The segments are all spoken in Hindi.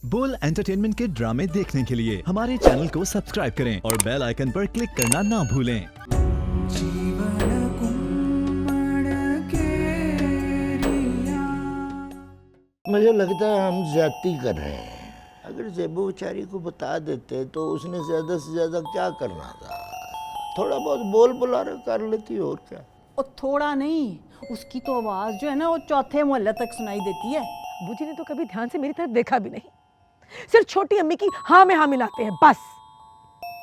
बोल एंटरटेनमेंट के ड्रामे देखने के लिए हमारे चैनल को सब्सक्राइब करें और बेल आइकन पर क्लिक करना ना भूलें। मुझे लगता है हम ज्यादती कर रहे हैं। अगर जेबू बेचारी को बता देते तो उसने ज्यादा से ज्यादा क्या करना था, थोड़ा बहुत बोल बुलारा कर लेती और क्या। और थोड़ा नहीं, उसकी तो आवाज जो है ना वो चौथे मोहल्ले तक सुनाई देती है। बूजी ने तो कभी ध्यान से मेरी तरफ देखा भी नहीं, सिर्फ छोटी अम्मी की हाँ में हाँ मिलाते हैं बस।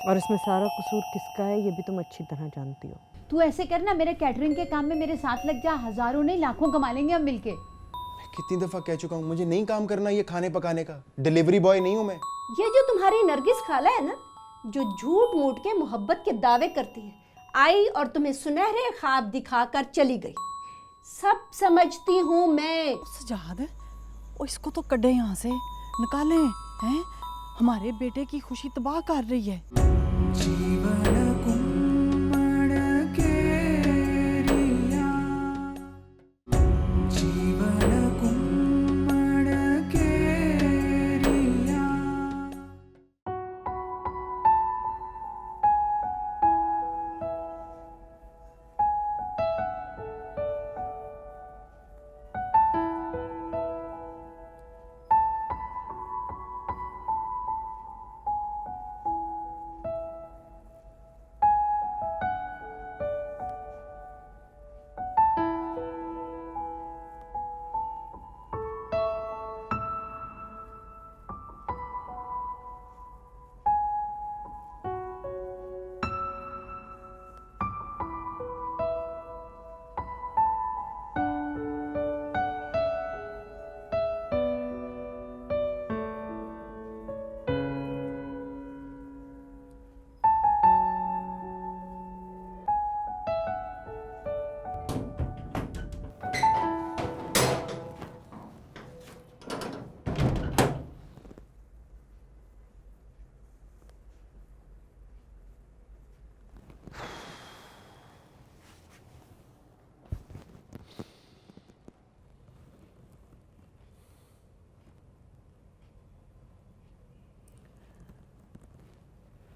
और इसमें सारा कसूर किसका है ये भी तुम अच्छी तरह जानती हो। तू ऐसे करना, मेरे कैटरिंग के काम में मेरे साथ लग जा, हजारों नहीं लाखों कमा लेंगे हम मिलके। कितनी दफा कह चुका हूँ मुझे नहीं काम करना ये खाने पकाने का, डिलीवरी बॉय नहीं हूँ मैं। ये जो तुम्हारी नरगिस खाला है ना, जो झूठ मूठ के मोहब्बत के दावे करती है, आई और तुम्हें सुनहरे ख्वाब दिखाकर चली गई। सब समझती हूँ मैं। सजाद है और इसको तो कड्डे यहाँ से निकाले हैं, हमारे बेटे की खुशी तबाह कर रही है।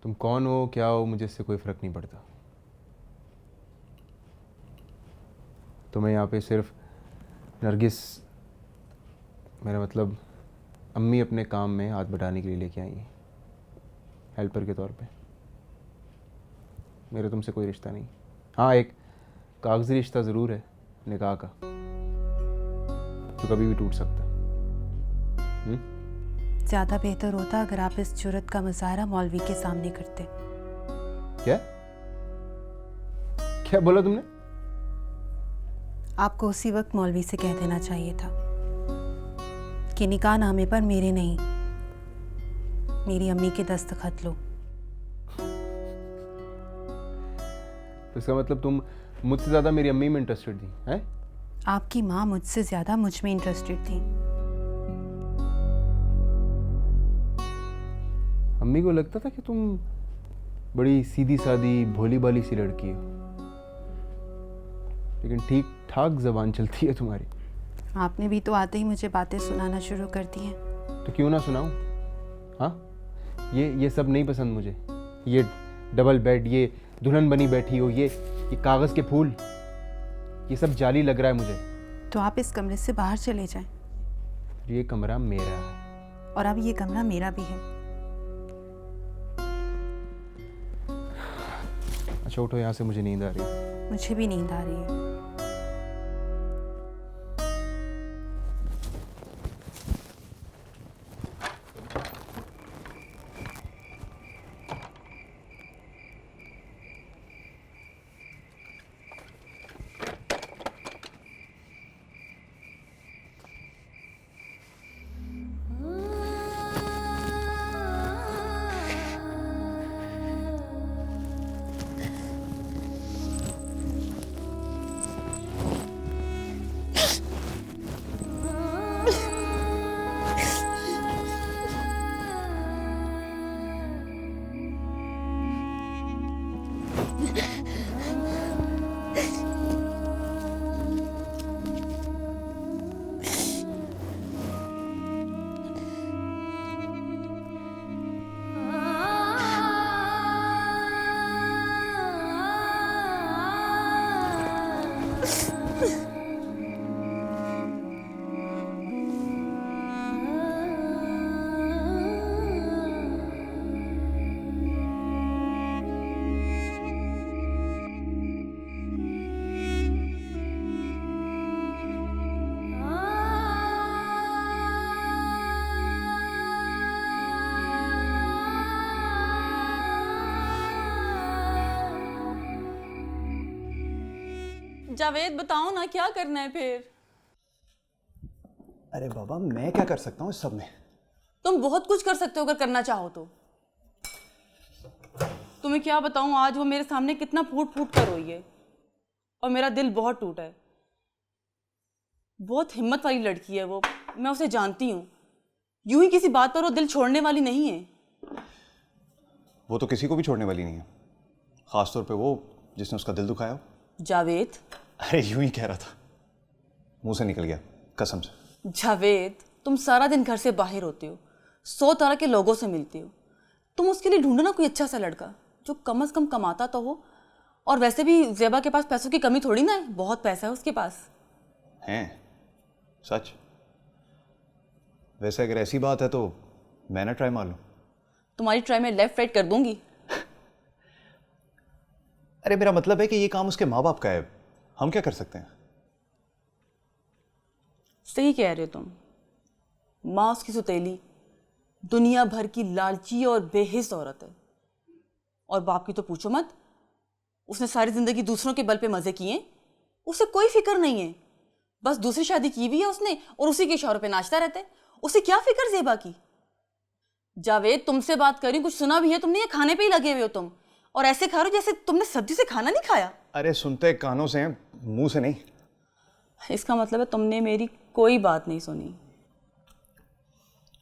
तुम कौन हो क्या हो मुझे इससे कोई फ़र्क नहीं पड़ता। तुम्हें यहाँ पे सिर्फ नरगिस, मेरा मतलब अम्मी अपने काम में हाथ बटाने के लिए लेके आई हैं, हेल्पर के तौर पे। मेरा तुमसे कोई रिश्ता नहीं। हाँ, एक कागज़ी रिश्ता ज़रूर है, निकाह का, जो कभी भी टूट सकता। ज़्यादा बेहतर होता अगर आप इस जुर्रत का मुजाहरा मौलवी के सामने करते। क्या क्या बोला तुमने? आपको उसी वक्त मौलवी से कह देना चाहिए था कि निकाह नामे पर मेरे नहीं, मेरी अम्मी के दस्तखत लो। तो इसका मतलब तुम मुझसे ज़्यादा मेरी अम्मी में इंटरेस्टेड थी, हैं? आपकी माँ मुझसे ज़्यादा मुझ में इंटरेस्टेड थी। अम्मी को लगता था कि तुम बड़ी सीधी सादी भोली भाली सी लड़की हो, लेकिन ठीक ठाक जबान चलती है तुम्हारी। आपने भी तो आते ही मुझे बातें सुनाना शुरू कर दी हैं। तो क्यों ना सुनाऊं? हाँ, ये सब नहीं पसंद मुझे। ये डबल बेड, ये दुल्हन बनी बैठी हो, ये कागज़ के फूल, ये सब जाली लग रहा है मुझे। तो आप इस कमरे से बाहर चले जाएं। ये कमरा मेरा है और अब ये कमरा मेरा भी है। अच्छा उठो यहाँ से, मुझे नींद आ रही है। मुझे भी नींद आ रही है। जावेद बताओ ना क्या करना है फिर। अरे बाबा मैं क्या कर सकता हूँ इस सब में? तुम बहुत कुछ कर सकते हो अगर करना चाहो तो। तुम्हें क्या बताऊं, आज वो मेरे सामने कितना फूट फूट कर रोई है और मेरा दिल बहुत टूटा है। बहुत हिम्मत वाली लड़की है वो, मैं उसे जानती हूँ। यूं ही किसी बात पर वो दिल छोड़ने वाली नहीं है। वो तो किसी को भी छोड़ने वाली नहीं है, खासतौर पे वो जिसने उसका दिल दुखाया हो। जावेद। अरे यूं ही कह रहा था, मुंह से निकल गया कसम से। जावेद, तुम सारा दिन घर से बाहर होते हो, 100 तरह के लोगों से मिलते हो। तुम उसके लिए ढूंढो ना कोई अच्छा सा लड़का जो कम से कम कमाता तो हो। और वैसे भी ज़ेबा के पास पैसों की कमी थोड़ी ना है, बहुत पैसा है उसके पास। हैं? सच? वैसे अगर ऐसी बात है तो मैं ना ट्राई मार लूं? तुम्हारी ट्राई में लेफ्ट राइट कर दूंगी। अरे मेरा मतलब है कि ये काम उसके माँ बाप का है, हम क्या कर सकते हैं? सही कह रहे हो तुम। माँ उसकी सुतेली, दुनिया भर की लालची और बेहिस औरत है। और बाप की तो पूछो मत, उसने सारी जिंदगी दूसरों के बल पे मजे किए, उसे कोई फिक्र नहीं है। बस दूसरी शादी की भी है उसने और उसी के इशारों पे नाचता रहता है। उसे क्या फिक्र ज़ेबा की। जावेद, तुमसे बात करी, कुछ सुना भी है तुमने? ये खाने पे ही लगे हुए हो तुम, और ऐसे खा रहे हो जैसे तुमने सब्जी से खाना नहीं खाया। अरे सुनते कानों से हैं, मुंह से नहीं। इसका मतलब है तुमने मेरी कोई बात नहीं सुनी।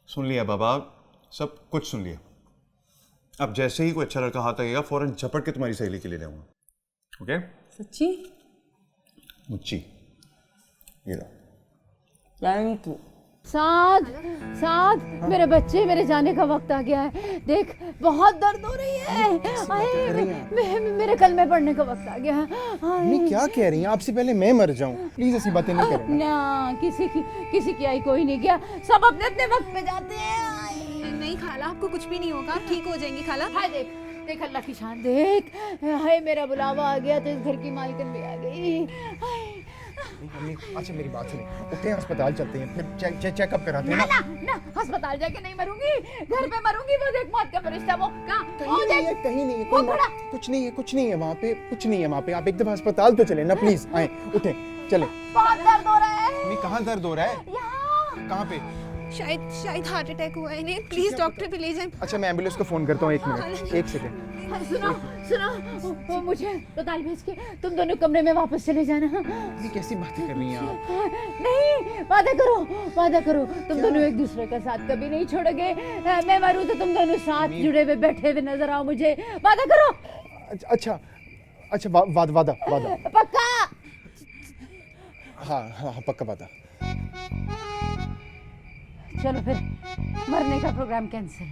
सुन लिया बाबा, सब कुछ सुन लिया। अब जैसे ही कोई अच्छा लड़का हाथ आएगा फौरन झपट के तुम्हारी सहेली के लिए ले आऊंगा। ओके? सच्ची? मुच्ची, ये लो। Thank you. साद, साद, मेरे बच्चे, मेरे जाने का वक्त आ गया है। देख बहुत दर्द हो रही है। मेरे कलमे पढ़ने का वक्त आ गया है। नहीं क्या कह रही हैं? आपसे पहले मैं मर जाऊं, प्लीज ऐसी बातें नहीं करें ना, किसी की आई कोई नहीं गया, सब अपने अपने वक्त पे जाते हैं। नहीं खाला, आपको कुछ भी नहीं होगा, ठीक हो जाएंगी खाला। हाय देख, देख अल्लाह की शान देख। हाय मेरा बुलावा आ गया तो इस घर की मालकिन भी आ गई। अच्छा मेरी बात सुनिए, उठे अस्पताल चलते हैं, फिर चेकअप कराते हैं ना ना ना, अस्पताल जाके नहीं मरूंगी, घर पे मरूंगी। वो देख मौत का फरिश्ता, वो कहाँ? कहीं नहीं है, कहीं नहीं है, कुछ नहीं है, कुछ नहीं है वहाँ पे, कुछ नहीं है वहाँ पे। आप एक दफा अस्पताल तो चले ना प्लीज, आए उठे चले। बहुत दर्द हो रहा है। नहीं कहाँ दर्द हो रहा है? यहाँ। कहाँ पे? शायद हार्ट अटैक हुआ है इन्हें, प्लीज डॉक्टर पे ले जाएं। अच्छा मैं एम्बुलेंस को फोन करता हूँ, 1 मिनट, 1 सेकंड। सुनो, मुझे अस्पताल भेज के तुम दोनों कमरे में वापस चले जाना। ये कैसी बातें कर रही हैं आप? नहीं, वादा करो, तुम दोनों एक दूसरे का साथ कभी नहीं छोड़ोगे। मैं मरूं तो तुम दोनों साथ जुड़े हुए बैठे हुए नजर आओ मुझे। वादा करो। अच्छा वादा पक्का? हाँ पक्का वादा। चलो फिर मरने का प्रोग्राम कैंसिल।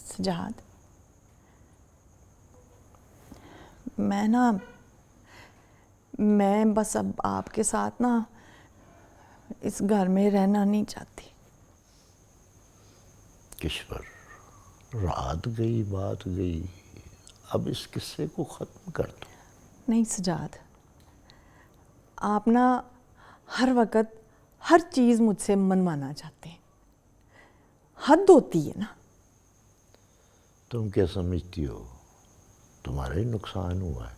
सजाद, मैं बस अब आपके साथ ना इस घर में रहना नहीं चाहती। किश्वर, रात गई बात गई, अब इस किस्से को ख़त्म कर दो। नहीं सजाद, आप ना हर वक्त हर चीज़ मुझसे मनवाना चाहते हैं, हद होती है ना। तुम क्या समझती हो तुम्हारा ही नुकसान हुआ है?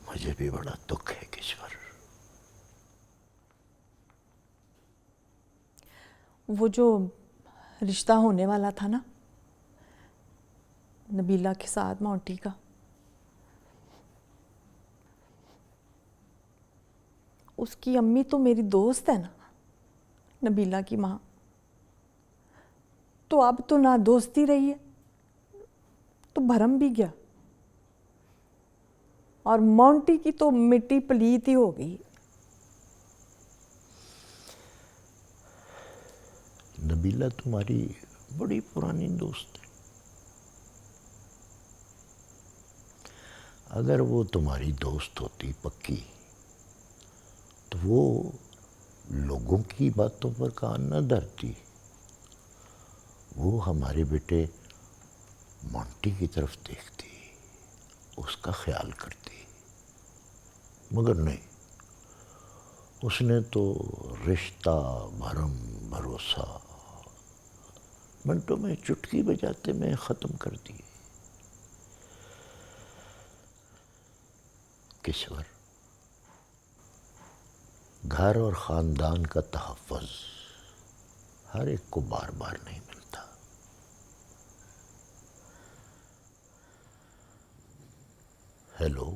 मुझे भी बड़ा दुख है किश्वर। वो जो रिश्ता होने वाला था ना नबीला के साथ मोंटी का, उसकी अम्मी तो मेरी दोस्त है ना, नबीला की माँ। तो अब तो ना दोस्ती रही है तो भरम भी गया, और मोंटी की तो मिट्टी पलीत ही हो गई। नबीला तुम्हारी बड़ी पुरानी दोस्त है। अगर वो तुम्हारी दोस्त होती पक्की तो वो लोगों की बातों पर कान न धरती, वो हमारे बेटे मोंटी की तरफ देखती, उसका ख्याल करती, मगर नहीं, उसने तो रिश्ता भरम भरोसा मिनटों में चुटकी बजाते में ख़त्म कर दिए। किश्वर, घर और ख़ानदान का तहफ़्फ़ुज़ हर एक को बार बार नहीं मिलता। हेलो,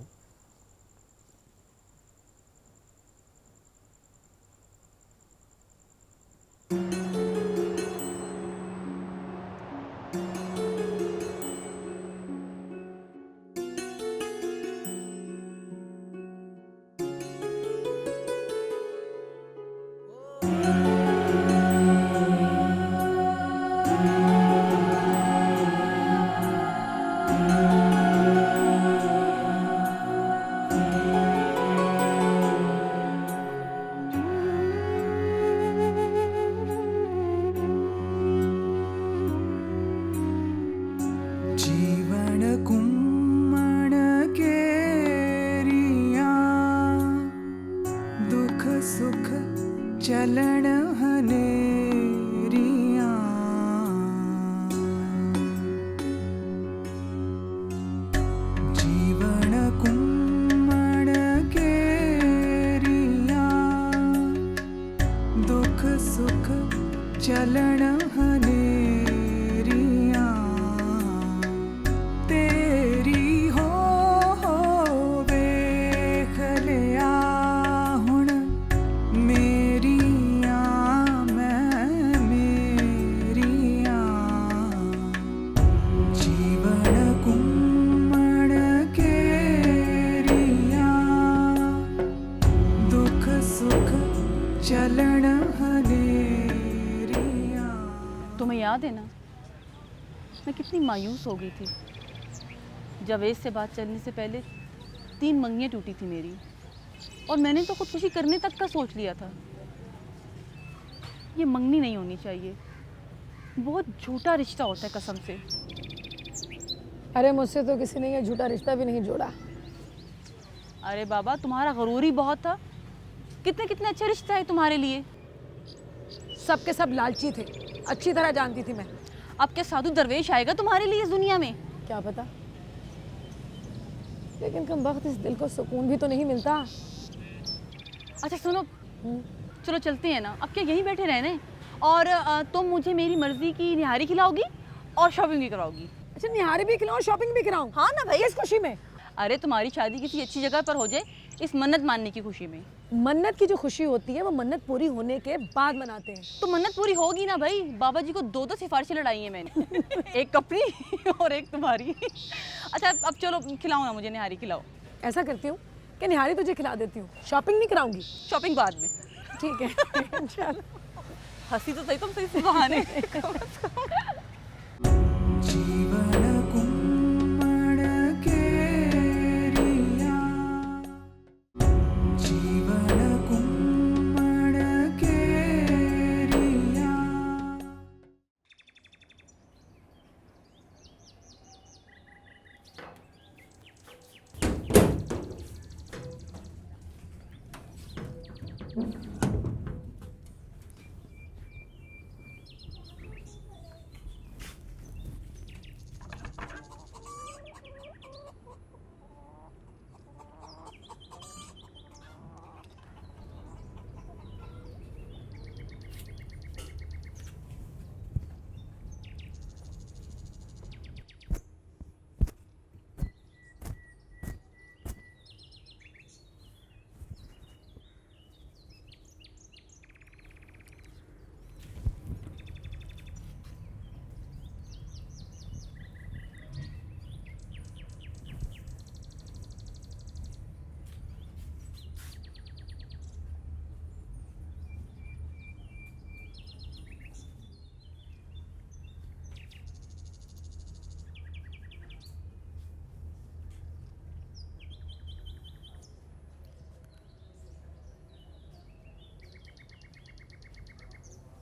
जीवन कुम्मण केरिया दुख सुख चलन हनेरिया जीवन कुम्मण केरिया दुख सुख चलन हनेरिया तेरी हो वेख लिया हुण मेरिया मैं मेरिया जीवन कुम्मण केरिया दुख सुख चलन हनेरिया। तुम्हें याद है ना, मैं कितनी मायूस हो गई थी जावेद से बात चलने से पहले 3 मंगियाँ टूटी थी मेरी, और मैंने तो खुदकुशी करने तक का सोच लिया था। ये मंगनी नहीं होनी चाहिए, बहुत झूठा रिश्ता होता है कसम से। अरे मुझसे तो किसी ने ये झूठा रिश्ता भी नहीं जोड़ा। अरे बाबा, तुम्हारा गरूर ही बहुत था। कितने कितने अच्छे रिश्ते हैं तुम्हारे लिए। सबके सब लालची थे, अच्छी तरह जानती थी मैं। अब क्या साधु दरवेश आएगा तुम्हारे लिए इस दुनिया में? क्या पता, लेकिन कम वक्त इस दिल को सुकून भी तो नहीं मिलता। अच्छा सुनो, चलो चलते हैं ना, अब क्या यहीं बैठे रहने? और तुम मुझे मेरी मर्जी की निहारी खिलाओगी और शॉपिंग भी कराओगी। अच्छा, निहारी भी खिलाऊं, शॉपिंग भी कराऊं? हाँ ना भाई, इस खुशी में। अरे तुम्हारी शादी किसी अच्छी जगह पर हो जाए, इस मन्नत मानने की खुशी में। मन्नत की जो खुशी होती है वो मन्नत पूरी होने के बाद मनाते हैं। तो मन्नत पूरी होगी ना भाई। बाबा जी को 2 सिफारिशें लड़ाई हैं मैंने एक अपनी और एक तुम्हारी। अच्छा अब चलो खिलाओ ना मुझे, निहारी खिलाओ। ऐसा करती हूँ कि निहारी तुझे खिला देती हूँ, शॉपिंग नहीं कराऊंगी। शॉपिंग बाद में। ठीक है चलो। हंसी तो सही तुम सही से बहाने। जीवन कुम्मण केरिया जीवन कुम्मण केरिया।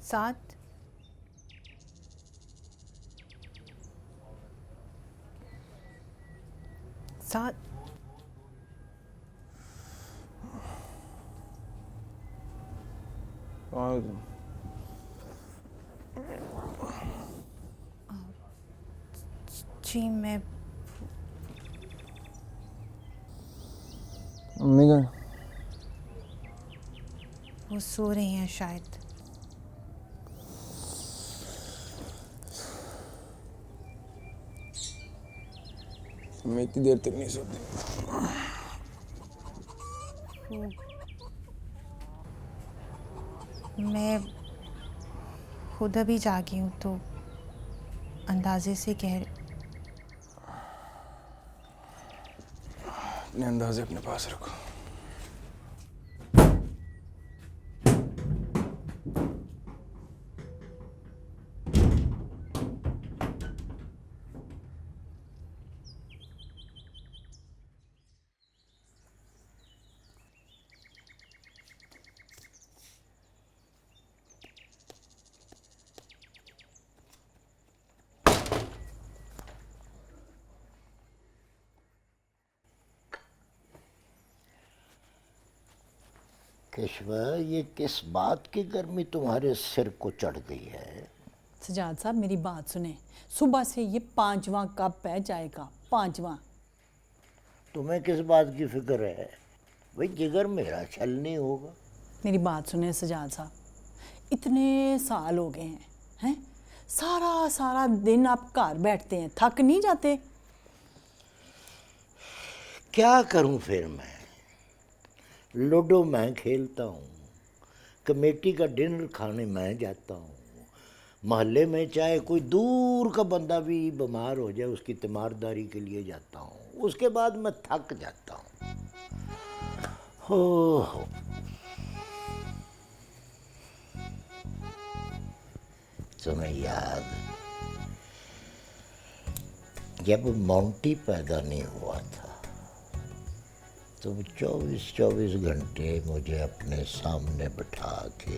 साथ साथ और जी मैं मम्मी का वो सो रही हैं शायद। मैं इतनी देर तक नहीं सोती। मैं खुद अभी जागी हूँ तो अंदाजे से कह अपने अंदाजे अपने पास रखो। केशवा, ये किस बात की गर्मी तुम्हारे सिर को चढ़ गई है? सजाद साहब मेरी बात सुने, सुबह से ये 5वां कप है चाय का, 5वां। तुम्हें किस बात की फिक्र है? भाई जिगर मेरा छल नहीं होगा। मेरी बात सुने सजाद साहब, इतने साल हो गए हैं, सारा सारा दिन आप घर बैठते हैं, थक नहीं जाते? क्या करूं फिर मैं? लूडो मैं खेलता हूँ, कमेटी का डिनर खाने मैं जाता हूँ, मोहल्ले में चाहे कोई दूर का बंदा भी बीमार हो जाए उसकी तीमारदारी के लिए जाता हूँ, उसके बाद मैं थक जाता हूँ। हो तुम्हें याद जब मोंटी पैदा नहीं हुआ था तुम 24 घंटे मुझे अपने सामने बिठा के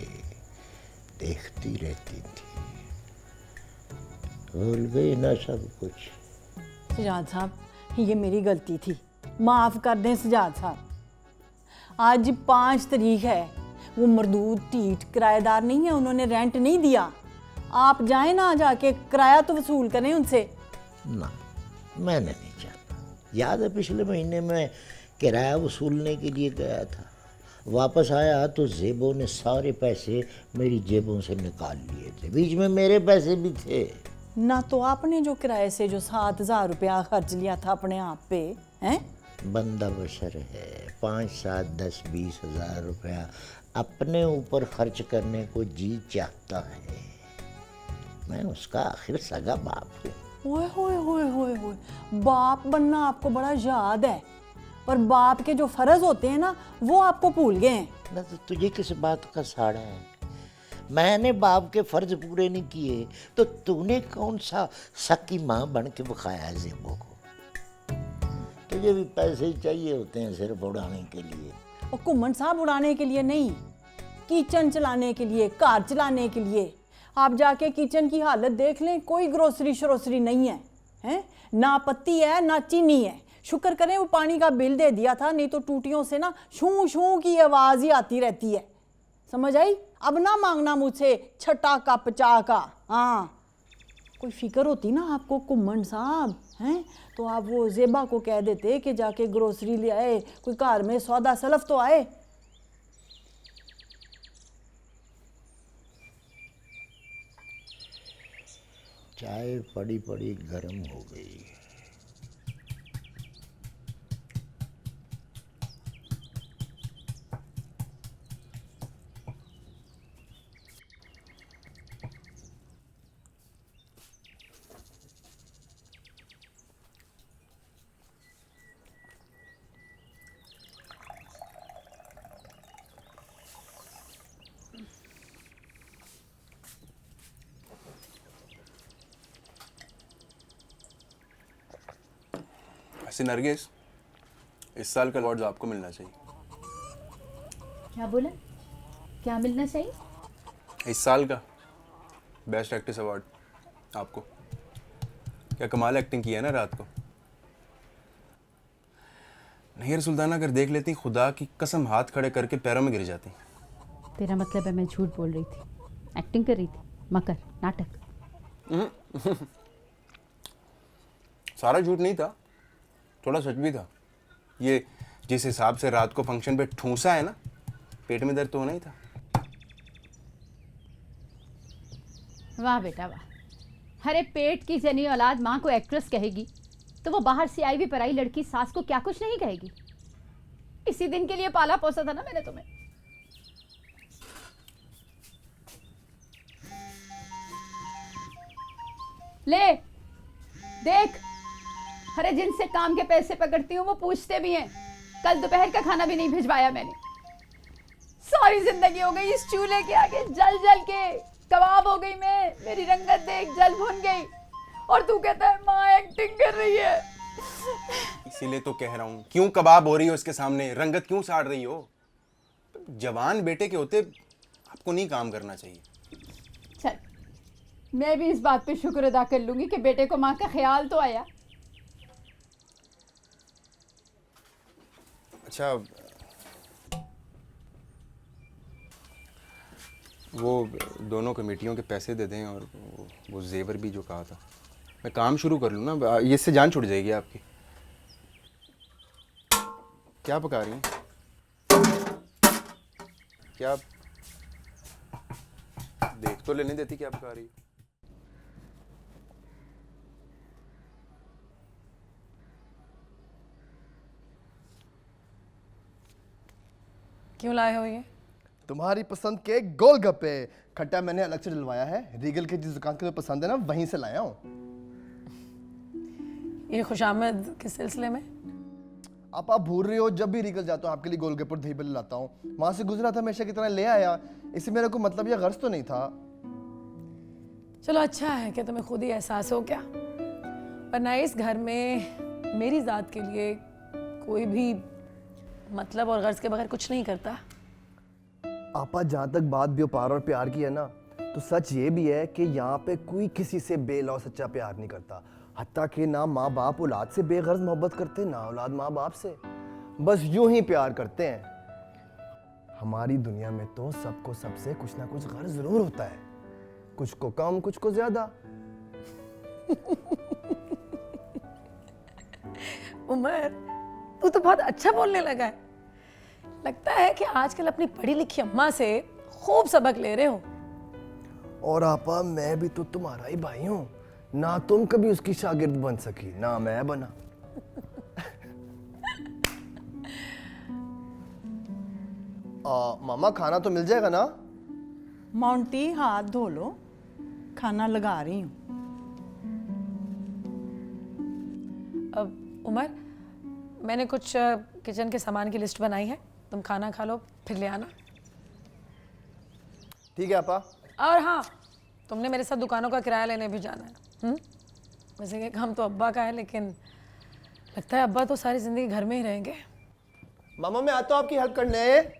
देखती रहती थी। भूल गई ना सब कुछ? सजाद साहब ये मेरी गलती थी, माफ़ कर दें सजाद साहब। आज 5 तारीख है, वो मरदूद टीट किराएदार नहीं है, उन्होंने रेंट नहीं दिया। आप जाएं ना, जाके किराया तो वसूल करें उनसे। ना, मैंने नहीं चाहता। याद है पिछले महीने में किराया वसूलने के लिए गया था, वापस आया तो जेबों ने सारे पैसे मेरी जेबों से निकाल लिए थे, बीच में मेरे पैसे भी थे। ना तो आपने जो किराए से जो 7,000 रुपया खर्च लिया था अपने आप पे, हैं? बंदा बशर है, 5, 7, 10, 20 हज़ार रुपया अपने ऊपर खर्च करने को जी चाहता है। मैं उसका आखिर सगा बाप हूँ। ओए होए होए होए होए, बाप बनना आपको बड़ा याद है, पर बाप के जो फर्ज होते हैं ना वो आपको भूल गए हैं। ना तो तुझे किस बात का साड़ा है? मैंने बाप के फर्ज पूरे नहीं किए तो तूने कौन सा सकी माँ बन के बखाया जेबों को? तुझे भी पैसे ही चाहिए होते हैं सिर्फ उड़ाने के लिए। और कुम्मन साहब उड़ाने के लिए नहीं, किचन चलाने के लिए, कार चलाने के लिए। आप जाके किचन की हालत देख लें, कोई ग्रोसरी श्रोसरी नहीं है, हैं? ना पत्ती है ना चीनी है। शुक्र करें वो पानी का बिल दे दिया था, नहीं तो टूटियों से ना शू शू की आवाज़ ही आती रहती है। समझ आई? अब ना मांगना मुझसे छठा कप चाय का। हाँ, कोई फिक्र होती ना आपको कुम्मन साहब, हैं? तो आप वो जेबा को कह देते कि जाके ग्रोसरी ले आए, कोई कार में सौदा सलफ तो आए। चाय पड़ी पड़ी गर्म हो गई। वैसे नरगिस, इस साल का अवार्ड आपको मिलना चाहिए। क्या बोला? क्या मिलना चाहिए? इस साल का बेस्ट एक्ट्रेस अवार्ड आपको। क्या कमाल एक्टिंग की है ना रात को। नहीं यार सुल्ताना, अगर देख लेती खुदा की कसम हाथ खड़े करके पैरों में गिर जाती। तेरा मतलब है मैं झूठ बोल रही थी, एक्टिंग कर रही थी, मकर नाटक? सारा झूठ नहीं था, थोड़ा सच भी था। ये जिस हिसाब से रात को फंक्शन पे ठूंसा है ना, पेट में दर्द तो होना ही था। वाह बेटा वाह। अरे पेट की जनी औलाद माँ को एक्ट्रेस कहेगी तो वो बाहर से आई हुई पराई लड़की सास को क्या कुछ नहीं कहेगी? इसी दिन के लिए पाला पोसा था ना मैंने तुम्हें। ले देख, अरे जिनसे काम के पैसे पकड़ती हूँ वो पूछते भी हैं। कल दोपहर का खाना भी नहीं भिजवाया मैंने। सारी जिंदगी हो गई इस चूल्हे के आगे जल जल के कबाब हो गई मैं। मेरी रंगत देख जल भुन गई और तू कहता है माँ एक्टिंग कर रही है। इसीलिए तो कह रहा हूँ, क्यों कबाब हो रही हो इसके सामने, रंगत क्यों साड़ रही हो? जवान बेटे के होते आपको नहीं काम करना चाहिए। चल मैं भी इस बात पे शुक्र अदा कर लूंगी कि बेटे को माँ का ख्याल तो आया। अच्छा, वो दोनों कमेटियों के पैसे दे दें और वो जेवर भी जो कहा था, मैं काम शुरू कर लूँ ना, ये इससे जान छूट जाएगी आपकी। क्या पका रही हैं? क्या देख तो लेने देती क्या पका रही? क्यों लाए हो ये? तुम्हारी पसंद के गोलगप्पे। खट्टा मैंने अलग से डलवाया है, रीगल के जिस दुकान के लिए पसंद है ना वहीं से लाया हूँ। ये खुशामद किस सिलसिले में? आप भूल रही हो, जब भी रीगल जाता हूँ आपके लिए गोलगप्पे और दही बल्ले लाता हूँ। वहां से गुजरा था हमेशा की तरह ले आया। इससे मेरे को मतलब या गर्ज तो नहीं था। चलो अच्छा है कि तुम्हें खुद ही एहसास हो क्या, वरना इस घर में मेरी ज़ात के लिए कोई भी मतलब और गर्ज के बगैर कुछ नहीं करता। आपा जहाँ तक बात व्यापार और प्यार की है ना, तो सच ये भी है कि यहाँ पे कोई किसी से बेलौ सच्चा प्यार नहीं करता। हत्ता कि ना माँ बाप औलाद से बेगर्ज मोहब्बत करते, ना औलाद माँ बाप से। बस यूं ही प्यार करते हैं। हमारी दुनिया में तो सबको सबसे कुछ ना कुछ गर्ज जरूर होता है, कुछ को कम कुछ को ज्यादा। उमर, तू तो बहुत अच्छा बोलने लगा है। लगता है कि आजकल अपनी पढ़ी लिखी अम्मा से खूब सबक ले रहे हो। और आपा मैं भी तो तुम्हारा ही भाई हूँ ना, तुम कभी उसकी शागिर्द बन सकी ना मैं बना। मामा खाना तो मिल जाएगा ना? माउंटी हाथ धो लो, खाना लगा रही हूँ। अब उमर, मैंने कुछ किचन के सामान की लिस्ट बनाई है, तुम खाना खा लो फिर ले आना। ठीक है आपा। और हाँ, तुमने मेरे साथ दुकानों का किराया लेने भी जाना है। वैसे कि काम तो अब्बा का है, लेकिन लगता है अब्बा तो सारी जिंदगी घर में ही रहेंगे। मामा मैं आता हूँ आपकी हेल्प करने।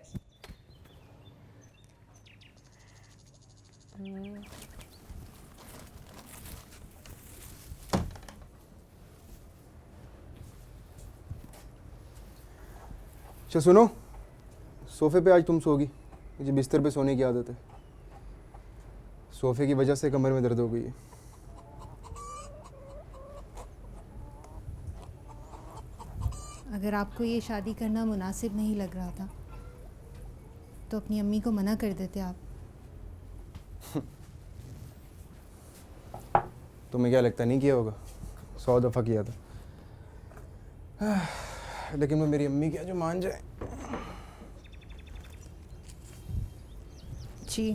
अच्छा सुनो, सोफे पे आज तुम सोगी, मुझे बिस्तर पे सोने की आदत है। सोफे की वजह से कमर में दर्द हो गई है। अगर आपको ये शादी करना मुनासिब नहीं लग रहा था तो अपनी अम्मी को मना कर देते आप। तुम्हें क्या लगता नहीं किया होगा? 100 दफ़ा किया था। लेकिन वो मेरी अम्मी क्या जो मान जाए। जी,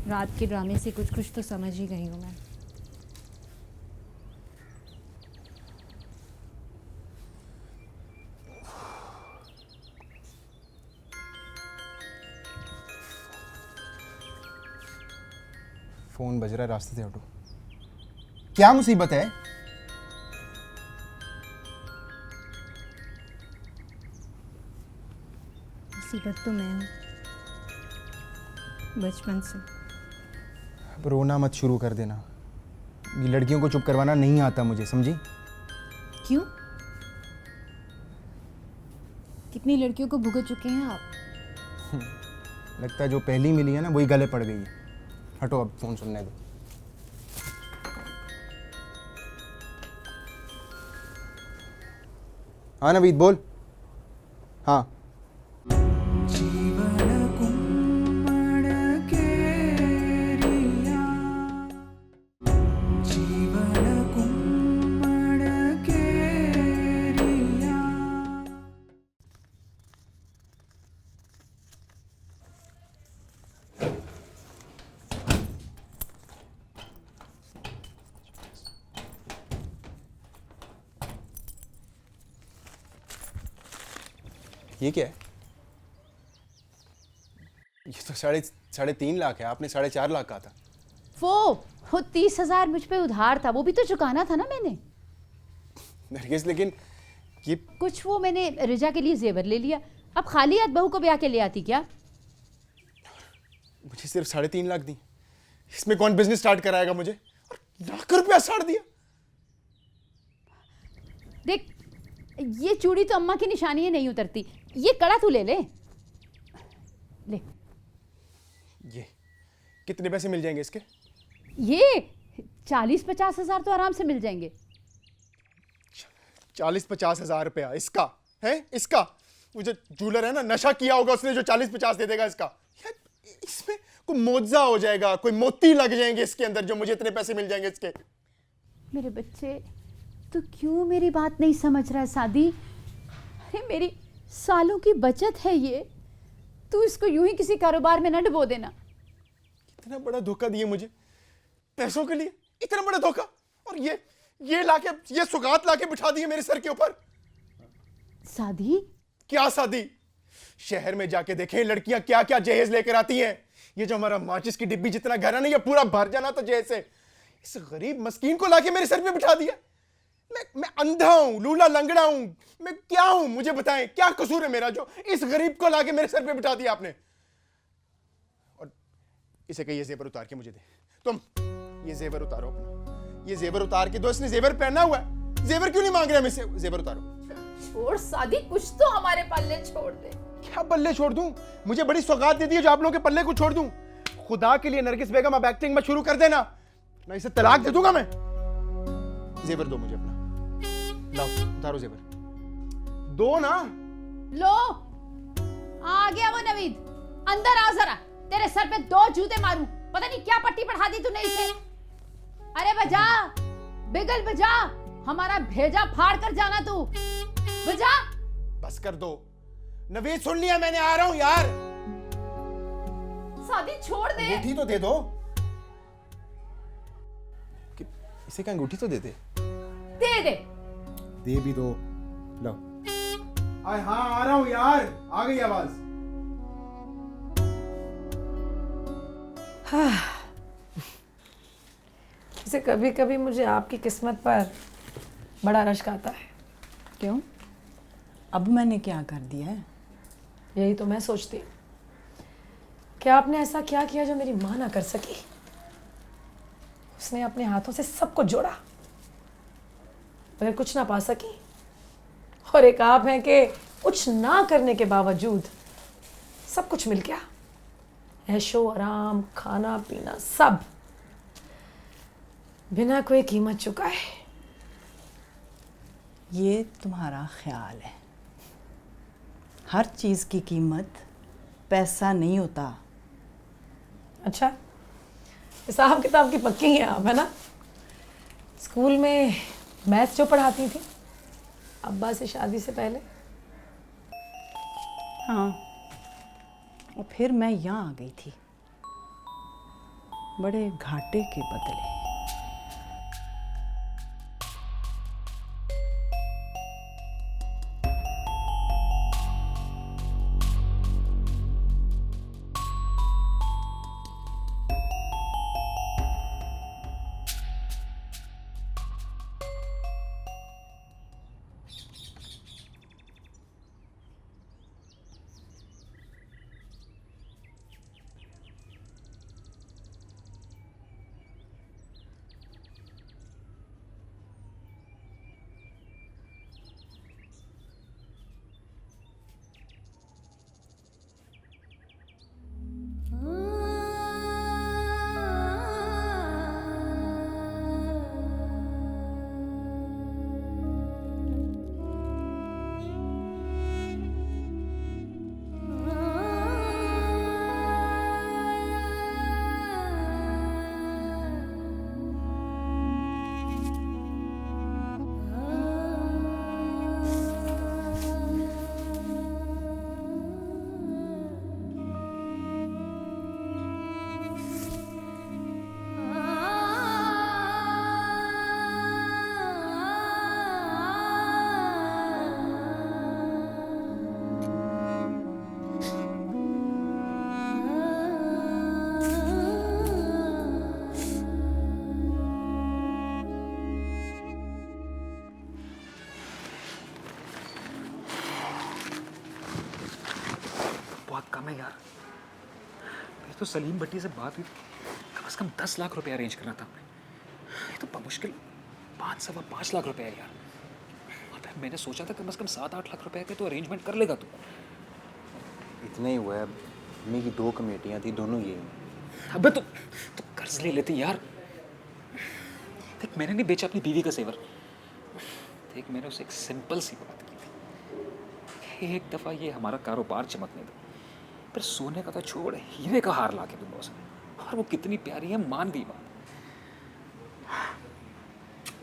रात के ड्रामे से कुछ तो समझ ही गई हूँ मैं। फ़ोन बज रहा है, रास्ते से हटो। क्या मुसीबत है? मुसीबत तो मैं हूँ, बचपन से। अब रोना मत शुरू कर देना। ये लड़कियों को चुप करवाना नहीं आता मुझे, समझी? क्यों? कितनी लड़कियों को भुगत चुके हैं आप? लगता है जो पहली मिली है ना वही गले पड़ गई है। हटो अब फोन सुनने दो। हाँ नवीद बोल। हाँ जीवन कुम्मड़ केरिया जीवन कुम्मड़ केरिया। ये क्या है? ये तो साढ़े 3.5 है, आपने 4.5 लाख कहा था। वो 30,000 मुझ पे उधार था, वो भी तो चुकाना था ना मैंने। नरगिस लेकिन ये कुछ वो मैंने रिजा के लिए जेवर ले लिया, अब खाली हाथ बहू को ब्याह के ले आती क्या? मुझे सिर्फ 3.5 लाख दी, इसमें कौन बिजनेस स्टार्ट कराएगा मुझे? और ₹1,00,000 साड़ दिया। देख ये चूड़ी तो अम्मा की निशानी है, नहीं उतरती। ये कड़ा तू ले ले। ले ये कितने पैसे मिल जाएंगे इसके? ये 40-50 हजार तो आराम से मिल जाएंगे। 40-50 हजार रुपया इसका है? इसका वो जो जूलर है ना, नशा किया होगा उसने जो 40-50 दे देगा इसका। यार इसमें कोई मोजा हो जाएगा, कोई मोती लग जाएंगे इसके अंदर जो मुझे इतने पैसे मिल जाएंगे इसके। मेरे बच्चे तू क्यों मेरी बात नहीं समझ रहा है सादी? अरे मेरी सालों की बचत है ये, तू इसको यूं ही किसी कारोबार में न डुबो देना। इतना बड़ा धोखा दिए मुझे पैसों के लिए, इतना बड़ा धोखा। और ये लाके, ये सुगात लाके बिठा दिए मेरे सर के ऊपर। सादी? क्या सादी? शहर में जाके देखें लड़कियां क्या क्या जहेज लेकर आती हैं। ये जो हमारा माचिस की डिब्बी जितना घर है ना, ये पूरा भर जाना तो जहेज से। इस गरीब मस्कीन को लाके मेरे सर पे बिठा दिया। मैं अंधा हूं, लूला लंगड़ा हूं, मैं क्या हूं? मुझे बताएं क्या कसूर है मेरा जो इस गरीब को लाके मेरे सर पे बिठा दिया आपने? और इसे कहिए जेवर उतार के मुझे दे। तुम ये जेवर उतारो अपना, ये जेवर उतार के दो। इसने जेवर पहना हुआ है, जेवर क्यों नहीं मांग रहे हम इससे? जेवर उतारो। छोड़ सादी, कुछ तो हमारे पल्ले छोड़ दे। क्या पल्ले छोड़ दूं? मुझे बड़ी सौगात दे दी है जो आप लोगों के पल्ले को छोड़ दूं? खुदा के लिए नरगिस बेगम अब एक्टिंग मत शुरू कर देना, मैं इसे तलाक दे दूंगा। मैं जेवर दो मुझे अपना, लाओ उतारो जेवर दो ना। लो आ गया वो नवीद, अंदर आ जरा, तेरे सर पे 2 जूते मारूं। पता नहीं क्या पट्टी पढ़ा दी तूने इसे। अरे बजा, बिगल बजा, हमारा भेजा फाड़ कर जाना तू। बजा। बस कर दो नवीद, सुन लिया मैंने, आ रहा हूं यार। सादी छोड़ दे। अंगूठी तो दे दो। इसे क्या अंगूठी तो दे दे। दे भी दो। लो। हाँ आ रहा हूं यार, आ गई आवाज। जैसे कभी कभी मुझे आपकी किस्मत पर बड़ा रश्क आता है। क्यों? अब मैंने क्या कर दिया है? यही तो मैं सोचती हूँ कि आपने ऐसा क्या किया जो मेरी माँ ना कर सकी। उसने अपने हाथों से सब कुछ जोड़ा मगर कुछ ना पा सकी, और एक आप हैं कि कुछ ना करने के बावजूद सब कुछ मिल गया। ऐशो आराम, खाना पीना, सब बिना कोई कीमत चुकाए। ये तुम्हारा ख्याल है, हर चीज की कीमत पैसा नहीं होता। अच्छा, हिसाब किताब की पक्की हैं आप, है ना? स्कूल में मैथ्स जो पढ़ाती थी अब्बा से शादी से पहले। हाँ, और फिर मैं यहाँ आ गई थी बड़े घाटे के बदले। काम है यार। मेरी तो सलीम भट्टी से बात हुई, कम से कम 10 लाख रुपए अरेंज करना था हमने। ये तो बमुश्किल 5-5 लाख रुपए है यार। और फिर मैंने सोचा था कम से कम 7-8 लाख रुपए के तो अरेंजमेंट कर लेगा तू। इतना ही हुआ है। अम्मी की 2 कमेटियाँ थी, दोनों ये हैं। अबे तो कर्ज ले लेती यार। देख मैंने नहीं बेचा अपनी बीवी का सेवर। देख मैंने उसे एक सिंपल सी बात की थी, एक दफ़ा ये हमारा कारोबार चमकने दो, फिर सोने का तो छोड़, हीरे का हार ला के दूंगा उसे। और वो कितनी प्यारी है, मान गई बात।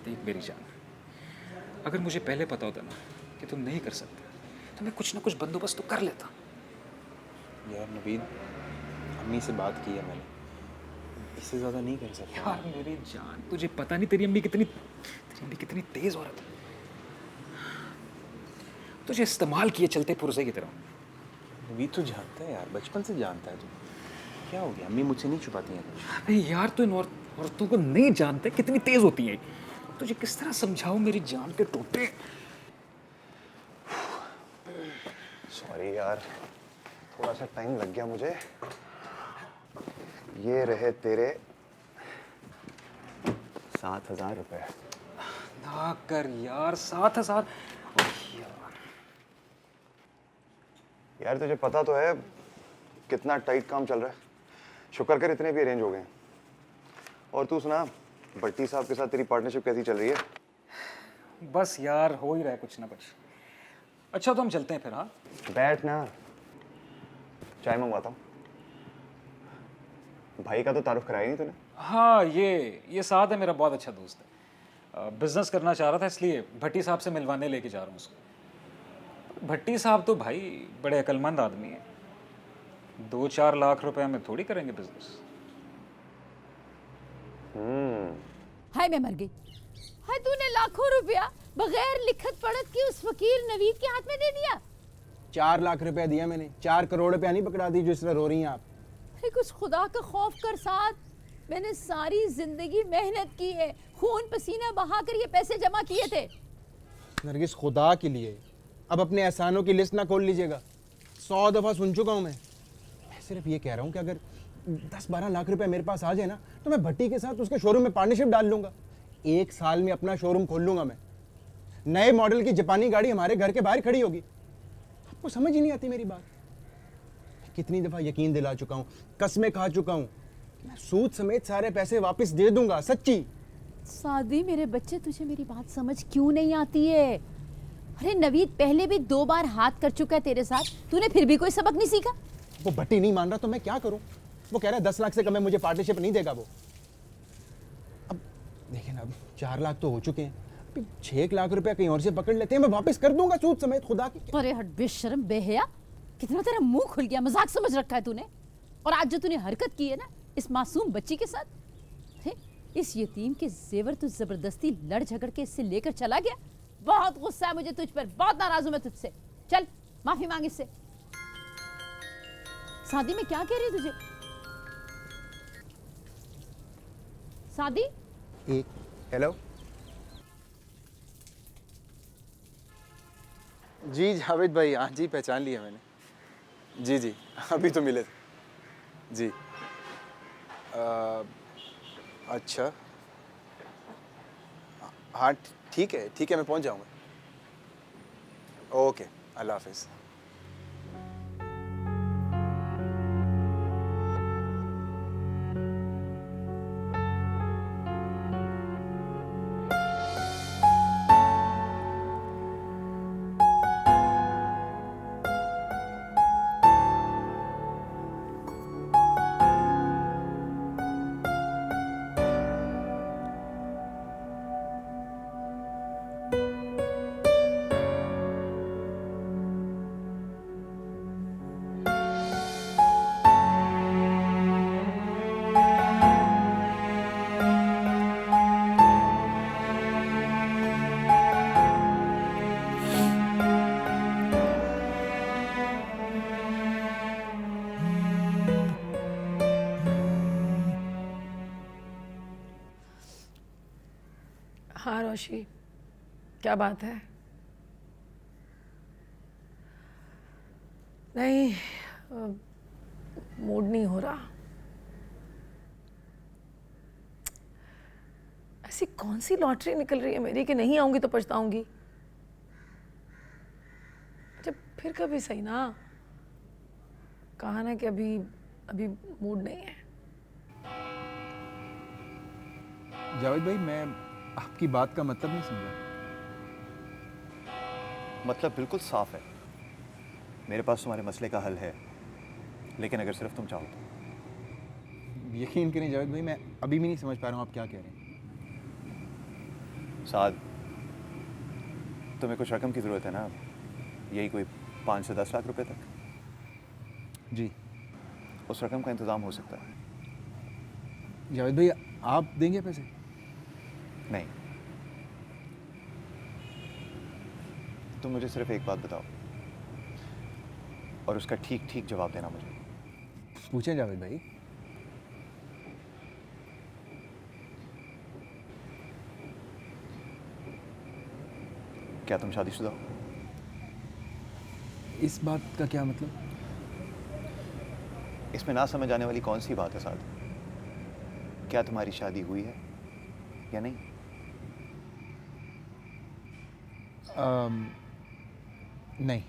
देख मेरी जान, अगर मुझे पहले पता होता ना कि तुम नहीं कर सकते तो मैं कुछ ना कुछ बंदोबस्त तो कर लेता। यार नवीद, अम्मी से बात की है मैंने, इससे ज़्यादा नहीं कर सकता। यार मेरी जान, तुझे पता नहीं तेरी अम्मी कितनी तेज औरत है। तुझे इस्तेमाल किए चलते पुर्जे की तरह। नवीद तू जानता है यार, बचपन से जानता है तू। क्या हो गया, अम्मी मुझसे नहीं छुपाती हैं कुछ। अरे यार तू इन औरतों को नहीं जानते कितनी तेज होती हैं। तुझे किस तरह समझाऊं मेरी जान के टोटे। सॉरी यार, थोड़ा सा टाइम लग गया मुझे। ये रहे तेरे 7,000 रुपए। ना कर यार, 7,000। यार तुझे पता तो है कितना टाइट काम चल रहा है। शुक्र कर इतने भी अरेंज हो गए हैं। और तू सुना, भट्टी साहब के साथ तेरी पार्टनरशिप कैसी चल रही है? बस यार हो ही रहा है कुछ ना कुछ। अच्छा तो हम चलते हैं फिर। हाँ बैठ ना, चाय मंगवाता हूँ। भाई का तो तारुफ कराया नहीं तूने? हाँ, ये साथ है, मेरा बहुत अच्छा दोस्त है। बिजनेस करना चाह रहा था, इसलिए भट्टी साहब से मिलवाने लेके जा रहा हूँ उसको। भट्टी साहब तो भाई बड़े अक्लमंद आदमी हैं। 2-4 लाख रुपए में थोड़ी करेंगे बिजनेस। हाय मैं मर गई। हाय तूने लाखों रुपया बगैर लिखत पढ़त के उस फकीर नवीद के हाथ में दे दिया। 4 लाख रुपया दिया मैंने, 4 करोड़ रुपया नहीं पकड़ा दी जिस तरह रो रही हैं आप। अरे कुछ खुदा का खौफ कर साथ, मैंने सारी जिंदगी मेहनत की है, खून पसीना बहाकर ये पैसे जमा किए थे। नरगिस खुदा के लिए अब अपने एहसानों की लिस्ट ना खोल लीजिएगा। 100 दफ़ा सुन चुका हूँ मैं सिर्फ ये कह रहा हूँ कि अगर 10-12 लाख रुपए मेरे पास आ जाए ना तो मैं भट्टी के साथ उसके शोरूम में पार्टनरशिप डाल लूँगा। 1 साल में अपना शोरूम खोल लूँगा मैं। नए मॉडल की जापानी गाड़ी हमारे घर के बाहर खड़ी होगी। आपको समझ ही नहीं आती मेरी बात। कितनी दफ़ा यकीन दिला चुका हूँ, कस्में खा चुका हूँ, मैं सूद समेत सारे पैसे वापस दे दूंगा, सच्ची। सादी मेरे बच्चे, तुझे मेरी बात समझ क्यों नहीं आती है? अरे नवीद पहले भी 2 बार हाथ कर चुका है तेरे साथ, तूने फिर भी कोई सबक नहीं सीखा? वो भट्टी नहीं मान रहा तो मैं क्या करूं? वो कह रहा है 10 लाख से कम में मुझे पार्टनरशिप नहीं देगा वो। अब देखिए ना, अब 4 लाख तो हो चुके हैं, अभी 6 लाख रुपया कहीं और से पकड़ लेते हैं, मैं वापस कर दूंगा सूद समेत। खुदा की अरे हट बेशर्म बेहया, कितना तेरा मुंह खुल गया, मजाक समझ रखा है तूने। और आज जो तूने हरकत की है ना इस मासूम बच्ची के साथ, इस यतीम के जेवर तू जबरदस्ती लड़ झगड़ के इससे लेकर चला गया। बहुत गुस्सा है मुझे तुझ पर, बहुत नाराज हूं मैं तुझसे। चल माफी मांग इससे। शादी में क्या कह रही है तुझे? शादी? एक हेलो जी जावेद भाई, हाँ जी पहचान लिया मैंने। जी अभी तो मिले थे जी। अच्छा हाँ ठीक है मैं पहुंच जाऊंगा। ओके, अल्लाह हाफिज़। हाँ रोशी, क्या बात है? नहीं मूड नहीं हो रहा। ऐसी कौन सी लॉटरी निकल रही है मेरी कि नहीं आऊंगी तो पछताऊंगी। जब फिर कभी सही ना, कहा ना कि अभी अभी मूड नहीं है। जावेद भाई, मैं आपकी बात का मतलब नहीं समझा। मतलब बिल्कुल साफ है, मेरे पास तुम्हारे मसले का हल है, लेकिन अगर सिर्फ तुम चाहो तो। यकीन करें जावेद भाई, मैं अभी भी नहीं समझ पा रहा हूँ आप क्या कह रहे हैं। साद, तुम्हें कुछ रकम की ज़रूरत है ना, यही कोई 5 से 10 लाख रुपए तक। जी, उस रकम का इंतज़ाम हो सकता है। जावेद भाई, आप देंगे पैसे? नहीं, तुम मुझे सिर्फ एक बात बताओ और उसका ठीक ठीक जवाब देना मुझे। पूछें जावेद भाई। क्या तुम शादीशुदा हो? इस बात का क्या मतलब? इसमें ना समझ आने वाली कौन सी बात है साद? क्या तुम्हारी शादी हुई है या नहीं? नहीं।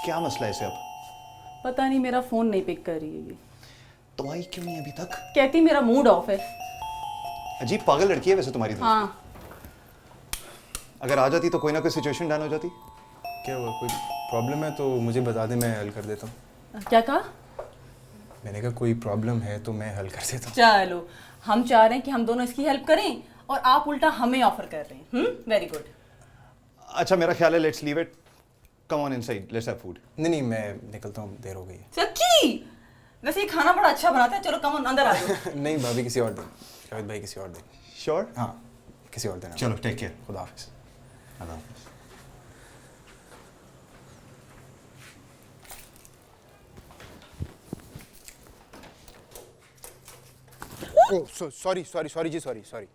क्या मसला है इसे अब? पता नहीं, मेरा फोन नहीं पिक कर रही है ये। तो आई क्यों नहीं अभी तक? कहती मेरा मूड ऑफ है। अजीब पागल लड़की है वैसे तुम्हारी दोस्त। हाँ, अगर आ जाती तो कोई ना कोई सिचुएशन डन हो जाती। क्या हुआ, कोई प्रॉब्लम है तो मुझे बता दे, मैं हल कर देता हूँ। क्या कहा? मैंने कहा कोई प्रॉब्लम है तो मैं हल कर देता हूँ। चलो, हम चाह रहे हैं कि हम दोनों इसकी हेल्प करें और आप उल्टा हमें ऑफर कर रहे हैं। Very good. अच्छा, मेरा ख्याल है let's leave it, come on inside, let's have food. नहीं, मैं निकलता हूँ, देर हो गई है। सच्ची? वैसे ये खाना बड़ा अच्छा बनाता है। चलो कम ऑन, अंदर आ जाओ। नहीं भाभी, किसी और दिन, जावेद भाई किसी और दिन। श्योर? हाँ, किसी और दिन। चलो, टेक केयर। खुदा हाफिज़। ओह सॉरी सॉरी सॉरी जी, सॉरी सॉरी।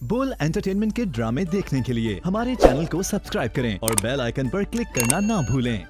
बोल एंटरटेनमेंट के ड्रामे देखने के लिए हमारे चैनल को सब्सक्राइब करें और बेल आइकन पर क्लिक करना ना भूलें।